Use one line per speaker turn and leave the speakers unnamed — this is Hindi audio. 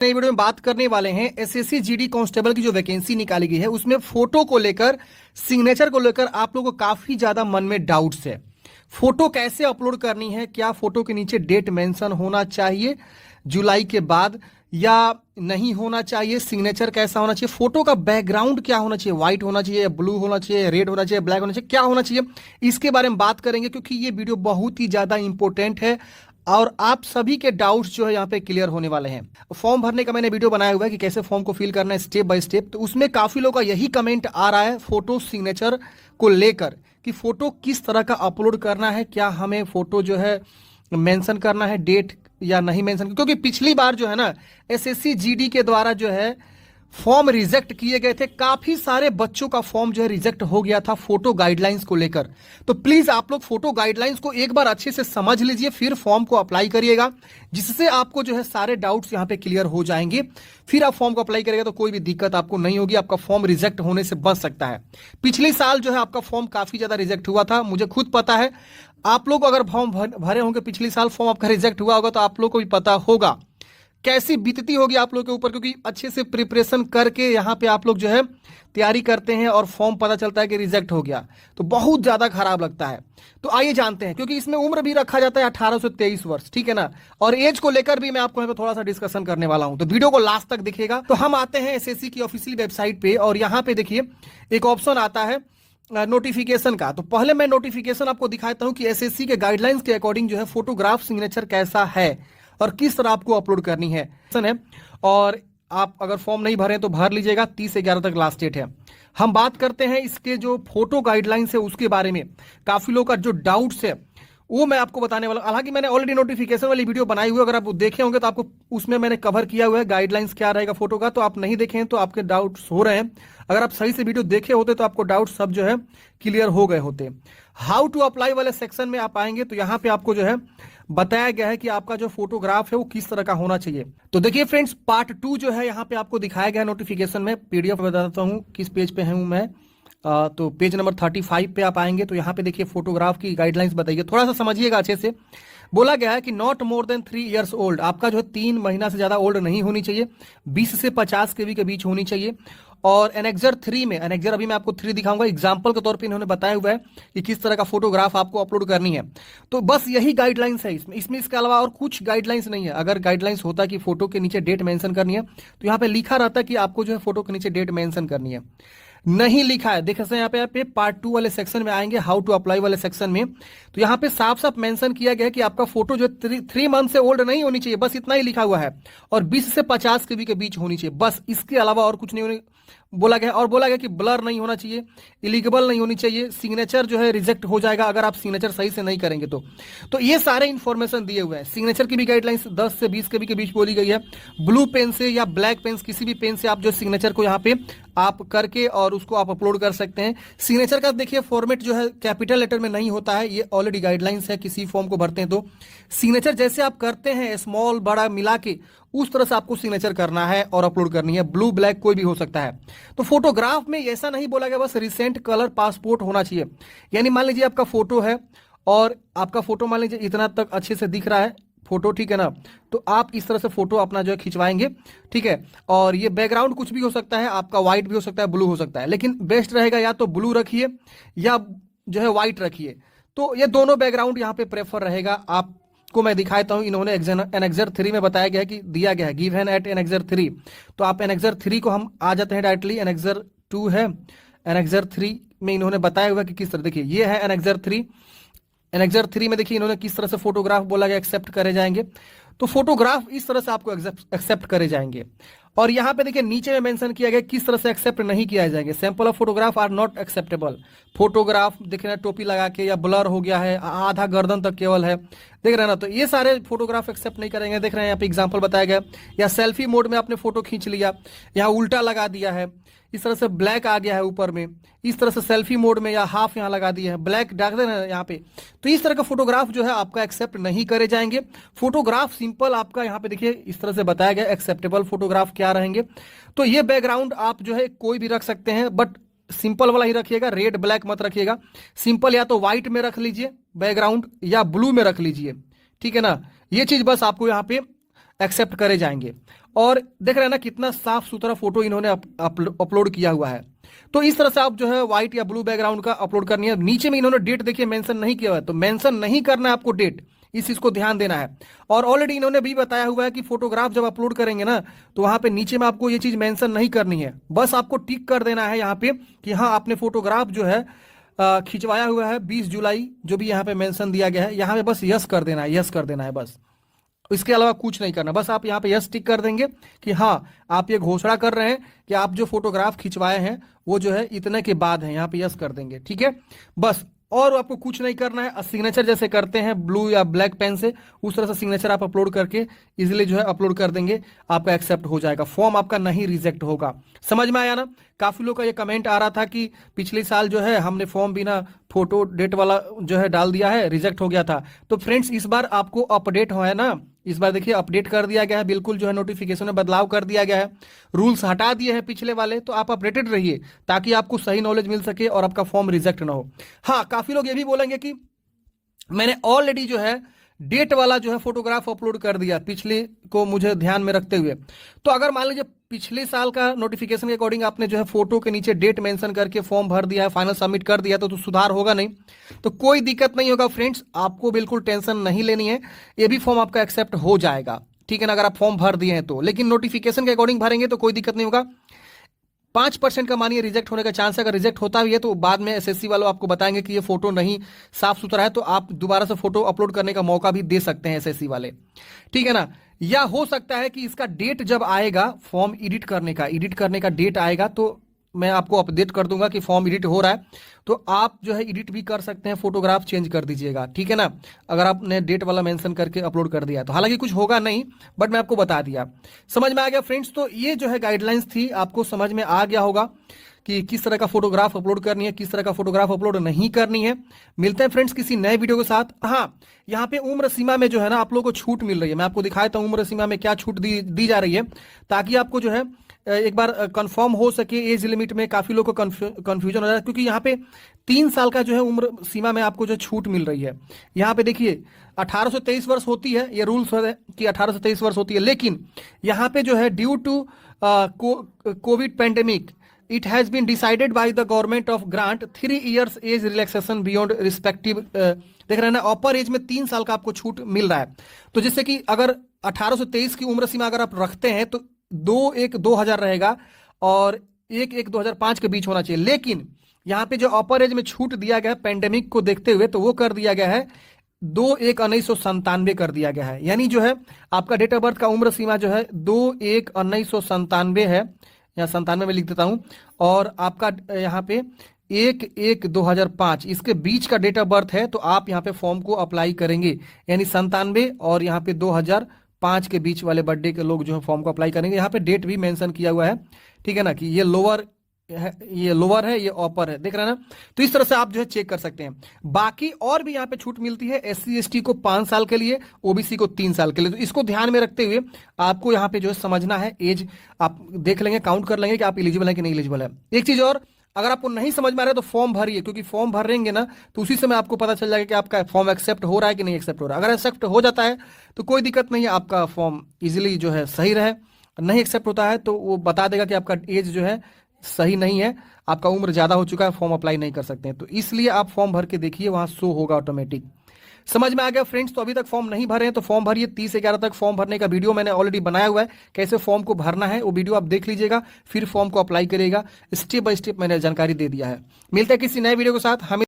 नई वीडियो में बात करने वाले हैं एसएससी जीडी कांस्टेबल की जो वैकेंसी निकाली गई है उसमें फोटो को लेकर, सिग्नेचर को लेकर आप लोगों को काफी ज्यादा मन में डाउट्स है। फोटो कैसे अपलोड करनी है, क्या फोटो के नीचे डेट मेंशन होना चाहिए जुलाई के बाद या नहीं होना चाहिए, सिग्नेचर कैसा होना चाहिए, फोटो का बैकग्राउंड क्या होना चाहिए, व्हाइट होना चाहिए, ब्लू होना चाहिए, रेड होना चाहिए, ब्लैक होना चाहिए, क्या होना चाहिए, इसके बारे में बात करेंगे क्योंकि ये वीडियो बहुत ही ज्यादा इंपॉर्टेंट है और आप सभी के डाउट्स जो है यहाँ पे क्लियर होने वाले हैं। फॉर्म भरने का मैंने वीडियो बनाया हुआ है कि कैसे फॉर्म को फिल करना है स्टेप बाय स्टेप, तो उसमें काफी लोगों का यही कमेंट आ रहा है फोटो सिग्नेचर को लेकर कि फोटो किस तरह का अपलोड करना है, क्या हमें फोटो जो है मेंशन करना है डेट या नहीं मेंशन, क्योंकि पिछली बार जो है ना एसएससी जीडी के द्वारा जो है फॉर्म रिजेक्ट किए गए थे, काफी सारे बच्चों का फॉर्म जो है रिजेक्ट हो गया था फोटो गाइडलाइंस को लेकर। तो प्लीज आप लोग फोटो गाइडलाइंस को एक बार अच्छे से समझ लीजिए, फिर फॉर्म को अप्लाई करिएगा, जिससे आपको जो है सारे डाउट्स यहां पे क्लियर हो जाएंगे। फिर आप फॉर्म को अप्लाई करिएगा तो कोई भी दिक्कत आपको नहीं होगी, आपका फॉर्म रिजेक्ट होने से बच सकता है। पिछले साल जो है आपका फॉर्म काफी ज्यादा रिजेक्ट हुआ था, मुझे खुद पता है। आप लोग अगर फॉर्म भरे होंगे पिछले साल, फॉर्म आपका रिजेक्ट हुआ होगा तो आप लोग को भी पता होगा कैसी बीतती होगी आप लोग के ऊपर, क्योंकि अच्छे से प्रिपरेशन करके यहाँ पे आप लोग जो है तैयारी करते हैं और फॉर्म पता चलता है कि रिजेक्ट हो गया तो बहुत ज्यादा खराब लगता है। तो आइए जानते हैं, क्योंकि इसमें उम्र भी रखा जाता है 18 से 23 वर्ष, ठीक है ना, और एज को लेकर भी मैं आपको यहाँ पे थोड़ा सा डिस्कशन करने वाला हूं, तो वीडियो को लास्ट तक दिखेगा। तो हम आते हैं एसएससी की ऑफिशियल वेबसाइट पे और यहाँ पे देखिए एक ऑप्शन आता है नोटिफिकेशन का। तो पहले मैं नोटिफिकेशन आपको दिखाता हूं कि एसएससी के गाइडलाइंस के अकॉर्डिंग जो है फोटोग्राफ सिग्नेचर कैसा है और किस तरह आपको अपलोड करनी है। और आप अगर फॉर्म नहीं भरे तो भर लीजिएगा, 30/11 तक लास्ट डेट है। हम बात करते हैं इसके जो फोटो गाइडलाइंस है उसके बारे में, काफी लोग का जो डाउट्स है वो मैं आपको बताने वाला। हालांकि मैंने ऑलरेडी नोटिफिकेशन वाली वीडियो बनाई हुई है, अगर आप देखे होंगे तो आपको उसमें मैंने कवर किया हुआ है गाइडलाइंस क्या रहेगा फोटो का, तो आप नहीं देखे हैं तो आपके डाउट्स हो रहे हैं। अगर आप सही से वीडियो देखे होते तो आपको डाउट सब जो है क्लियर हो गए होते। हाउ टू अप्लाई वाले सेक्शन में आप आएंगे तो यहाँ पे आपको जो है बताया गया है कि आपका जो फोटोग्राफ है वो किस तरह का होना चाहिए। तो देखिए फ्रेंड्स, पार्ट 2 जो है यहाँ पे आपको दिखाया गया नोटिफिकेशन में, पीडीएफ बताता हूँ किस पेज पे हूँ मैं। तो पेज नंबर 35 पे आप आएंगे तो यहाँ पे देखिए फोटोग्राफ की गाइडलाइंस बताइए, थोड़ा सा समझिएगा अच्छे से। बोला गया है कि not more than 3 years old, आपका जो है 3 महीना से ज्यादा ओल्ड नहीं होनी चाहिए, 20 से 50 केवी के बीच होनी चाहिए। और एनेक्जर 3 में, एनेक्जर अभी मैं आपको 3 दिखाऊंगा एग्जांपल के तौर पे, इन्होंने बताया हुआ है कि किस तरह का फोटोग्राफ आपको अपलोड करनी है। तो बस यही गाइडलाइंस है इसमें इसके अलावा और कुछ गाइडलाइंस नहीं है। अगर गाइडलाइंस होता कि फोटो के नीचे डेट मेंशन करनी है तो यहाँ पे लिखा रहता कि आपको जो है फोटो के नीचे डेट मेंशन करनी है, नहीं लिखा है। देख सकते हैं यहाँ पे पार्ट 2 वाले सेक्शन में आएंगे, हाउ टू अप्लाई वाले सेक्शन में, तो यहाँ पे साफ साफ मेंशन किया गया है कि आपका फोटो जो 3 मंथ से ओल्ड नहीं होनी चाहिए, बस इतना ही लिखा हुआ है, और 20 से 50 केवी के बीच होनी चाहिए, बस इसके अलावा और कुछ नहीं होने बोला गया। और बोला गया कि ब्लर नहीं होना चाहिए, इलीगेबल नहीं होनी चाहिए, सिग्नेचर जो है रिजेक्ट हो जाएगा अगर आप सिग्नेचर सही से नहीं करेंगे तो ये सारे इन्फॉर्मेशन दिए हुए हैं। सिग्नेचर की भी गाइडलाइंस 10 से 20 केवी के बीच बोली गई है। ब्लू पेन से या ब्लैक पेन, किसी भी पेन से आप जो सिग्नेचर को यहाँ पे आप करके और उसको आप अपलोड कर सकते हैं। सिग्नेचर का देखिए फॉर्मेट जो है कैपिटल लेटर में नहीं होता है, ये ऑलरेडी गाइडलाइंस है, किसी फॉर्म को भरते हैं तो सिग्नेचर जैसे आप करते हैं स्मॉल बड़ा मिला के उस तरह से आपको सिग्नेचर करना है और अपलोड करनी है। ब्लू ब्लैक कोई भी हो सकता है। तो फोटोग्राफ में ऐसा नहीं बोला गया बस रिसेंट कलर पासपोर्ट होना चाहिए, यानी मान लीजिए आपका फोटो है और आपका फोटो मान लीजिए इतना तक अच्छे से दिख रहा है फोटो, ठीक है ना, तो आप इस तरह से फोटो अपना जो है खिंचवाएंगे, ठीक है। और ये बैकग्राउंड कुछ भी हो सकता है, आपका व्हाइट भी हो सकता है, ब्लू हो सकता है, लेकिन बेस्ट रहेगा या तो ब्लू रखिए या जो है व्हाइट रखिए। तो ये दोनों बैकग्राउंड यहाँ पे प्रेफर रहेगा। आपको मैं दिखाता हूँ, इन्होंने एनेक्जर 3 में बताया गया है कि दिया गया है गिवन एट एनेक्जर 3, तो आप एनेक्जर 3 को हम आ जाते हैं डायरेक्टली। एनेक्जर 2 है, एनेक्जर 3 में इन्होंने बताया हुआ कि किस तरह, देखिए ये है एनेक्जर 3। एनेक्जर 3 में देखिए इन्होंने किस तरह से फोटोग्राफ बोला गया एक्सेप्ट करे जाएंगे, तो फोटोग्राफ इस तरह से आपको एक्सेप्ट करे जाएंगे। और यहाँ पे देखिए नीचे में मेंशन किया गया किस तरह से एक्सेप्ट नहीं किया जाएंगे। Sample of photograph are not acceptable, photograph देख रहे हैं टोपी लगा के या ब्लर हो गया है, आधा गर्दन तक केवल है, देख रहे हैं ना, तो ये सारे फोटोग्राफ एक्सेप्ट नहीं करेंगे। देख रहे हैं यहाँ पे एग्जांपल बताया गया, या सेल्फी मोड में आपने फोटो खींच लिया, यहाँ उल्टा लगा दिया है, इस तरह से ब्लैक आ गया है ऊपर में, इस तरह से सेल्फी मोड में या हाफ यहाँ लगा दिया है, ब्लैक डाल देना यहाँ पे, तो इस तरह का फोटोग्राफ जो है आपका एक्सेप्ट नहीं करे जाएंगे। फोटोग्राफ सिंपल आपका यहाँ पे देखिए इस तरह से बताया गया एक्सेप्टेबल फोटोग्राफ क्या रहेंगे। तो ये बैकग्राउंड आप जो है कोई भी रख सकते हैं, बट सिंपल वाला ही रखिएगा, रेड ब्लैक मत रखिएगा। सिंपल या तो व्हाइट में रख लीजिए बैकग्राउंड या ब्लू में रख लीजिए, ठीक है ना। ये चीज बस आपको यहाँ पे एक्सेप्ट करे जाएंगे। और देख रहे हैं ना कितना साफ सुथरा फोटो इन्होंने अपलोड किया हुआ है। तो इस तरह से आप जो है व्हाइट या ब्लू बैकग्राउंड का अपलोड करनी है। नीचे में इन्होंने डेट देखिए मेंशन नहीं किया हुआ है, तो मेंशन नहीं करना है आपको डेट, इस चीज को ध्यान देना है। और ऑलरेडी इन्होंने भी बताया हुआ है कि फोटोग्राफ जब अपलोड करेंगे ना तो वहां पे नीचे में आपको ये चीज मेंशन नहीं करनी है, बस आपको टिक कर देना है यहाँ पे कि हाँ आपने फोटोग्राफ जो है खिंचवाया हुआ है 20 जुलाई, जो भी यहाँ पे मेंशन दिया गया है, यहाँ पे बस यस कर देना है, यस कर देना है बस। इसके अलावा कुछ नहीं करना, बस आप यहाँ पे यस टिक कर देंगे कि हाँ आप ये घोषणा कर रहे हैं कि आप जो फोटोग्राफ खिंचवाए हैं वो जो है इतने के बाद है, यहाँ पे यस कर देंगे, ठीक है बस। और आपको कुछ नहीं करना है, सिग्नेचर जैसे करते हैं ब्लू या ब्लैक पेन से, उस तरह से सिग्नेचर आप अपलोड करके इजीली जो है अपलोड कर देंगे, आपका एक्सेप्ट हो जाएगा, फॉर्म आपका नहीं रिजेक्ट होगा। समझ में आया ना? काफी लोग का ये कमेंट आ रहा था कि पिछले साल जो है हमने फॉर्म बिना फोटो डेट वाला जो है डाल दिया है, रिजेक्ट हो गया था। तो फ्रेंड्स इस बार आपको अपडेट हो है ना, इस बार देखिए अपडेट कर दिया गया है, बिल्कुल जो है नोटिफिकेशन में बदलाव कर दिया गया है, रूल्स हटा दिए हैं पिछले वाले, तो आप अपडेटेड रहिए ताकि आपको सही नॉलेज मिल सके और आपका फॉर्म रिजेक्ट ना हो। हाँ, काफी लोग ये भी बोलेंगे कि मैंने ऑलरेडी जो है डेट वाला जो है फोटोग्राफ अपलोड कर दिया पिछले को मुझे ध्यान में रखते हुए। तो अगर मान लीजिए पिछले साल का नोटिफिकेशन के अकॉर्डिंग आपने जो है फोटो के नीचे डेट मेंशन करके फॉर्म भर दिया है, फाइनल सबमिट कर दिया, तो सुधार होगा नहीं, तो कोई दिक्कत नहीं होगा फ्रेंड्स, आपको बिल्कुल टेंशन नहीं लेनी है, ये भी फॉर्म आपका एक्सेप्ट हो जाएगा, ठीक है ना, अगर आप फॉर्म भर दिए हैं तो। लेकिन नोटिफिकेशन के अकॉर्डिंग भरेंगे तो कोई दिक्कत नहीं होगा। 5% का मानिए रिजेक्ट होने का चांस है, अगर रिजेक्ट होता भी है तो बाद में एसएससी वालों आपको बताएंगे कि ये फोटो नहीं साफ सुथरा है, तो आप दोबारा से फोटो अपलोड करने का मौका भी दे सकते हैं एसएससी वाले, ठीक है ना। या हो सकता है कि इसका डेट जब आएगा फॉर्म एडिट करने का डेट आएगा तो मैं आपको अपडेट कर दूंगा कि फॉर्म एडिट हो रहा है, तो आप जो है एडिट भी कर सकते हैं, फोटोग्राफ चेंज कर दीजिएगा, ठीक है ना, अगर आपने डेट वाला मेंशन करके अपलोड कर दिया तो। हालांकि कुछ होगा नहीं, बट मैं आपको बता दिया। समझ में आ गया फ्रेंड्स? तो ये जो है गाइडलाइंस थी, आपको समझ में आ गया होगा कि किस तरह का फोटोग्राफ अपलोड करनी है, किस तरह का फोटोग्राफ अपलोड नहीं करनी है। मिलते हैं फ्रेंड्स किसी नए वीडियो के साथ। हाँ, यहाँ पे उम्र सीमा में जो है ना आप लोगों को छूट मिल रही है, मैं आपको दिखाया था उम्र सीमा में क्या छूट दी जा रही है, ताकि आपको जो है एक बार कंफर्म हो सके। एज लिमिट में काफी लोगों को कंफ्यूजन हो रहा है, क्योंकि यहाँ पे 3 साल का जो है उम्र सीमा में आपको जो छूट मिल रही है। यहाँ पे देखिए 18 से 23 वर्ष होती है, ये रूल्स है कि 18 से 23 वर्ष होती है, लेकिन यहाँ पे जो है due to Covid pandemic it has been decided by the government of grant 3 years as relaxation beyond respective. देख रहे हैं ना, अपर एज में 3 साल का आपको छूट मिल रहा है। तो जैसे कि अगर 18 से 23 की उम्र सीमा अगर आप रखते हैं तो 2/1/2000 रहेगा और 1/1/2005 के बीच होना चाहिए। लेकिन यहाँ पे जो अपर एज में छूट दिया गया है पैंडेमिक को देखते हुए, तो वो कर दिया गया है 2/1/1997 कर दिया गया है। यानी जो है आपका डेट ऑफ बर्थ का उम्र सीमा जो है 2/1/1997 है, यहाँ 97 में लिख देता हूं, और आपका यहाँ पे 1/1/2005 इसके बीच का डेट ऑफ बर्थ है, तो आप यहाँ पे फॉर्म को अप्लाई करेंगे। यानी 97 और यहाँ पे 2005 के बीच वाले बर्थडे के लोग जो है फॉर्म को अप्लाई करेंगे। यहाँ पे डेट भी मेंशन किया हुआ है, ठीक है ना, कि ये लोअर है, ये अपर है, देख रहे हैं ना। तो इस तरह से आप जो है चेक कर सकते हैं। बाकी और भी यहाँ पे छूट मिलती है, SC/ST को 5 साल के लिए, OBC को 3 साल के लिए। तो इसको ध्यान में रखते हुए आपको यहाँ पे जो है समझना है, एज आप देख लेंगे, काउंट कर लेंगे कि आप एलिजिबल है कि नहीं एलिजिबल है। एक चीज और, अगर आपको नहीं समझ में आ रहा है तो फॉर्म भरिए, क्योंकि फॉर्म भरेंगे ना तो उसी समय आपको पता चल जाएगा कि आपका फॉर्म एक्सेप्ट हो रहा है कि नहीं एक्सेप्ट हो रहा है। अगर एक्सेप्ट हो जाता है तो कोई दिक्कत नहीं है, आपका फॉर्म इजिली जो है सही रहे। नहीं एक्सेप्ट होता है तो वो बता देगा कि आपका एज जो है सही नहीं है, आपका उम्र ज्यादा हो चुका है, फॉर्म अप्लाई नहीं कर सकते हैं। तो इसलिए आप फॉर्म भर के देखिए, वहां शो होगा ऑटोमेटिक। समझ में आ गया फ्रेंड्स? तो अभी तक फॉर्म नहीं भरे हैं तो फॉर्म भरिए। 30/11 तक फॉर्म भरने का वीडियो मैंने ऑलरेडी बनाया हुआ है, कैसे फॉर्म को भरना है, वो वीडियो आप देख लीजिएगा, फिर फॉर्म को अप्लाई करिएगा। स्टेप बाय स्टेप मैंने जानकारी दे दिया है। मिलता है किसी नए वीडियो के साथ। हमें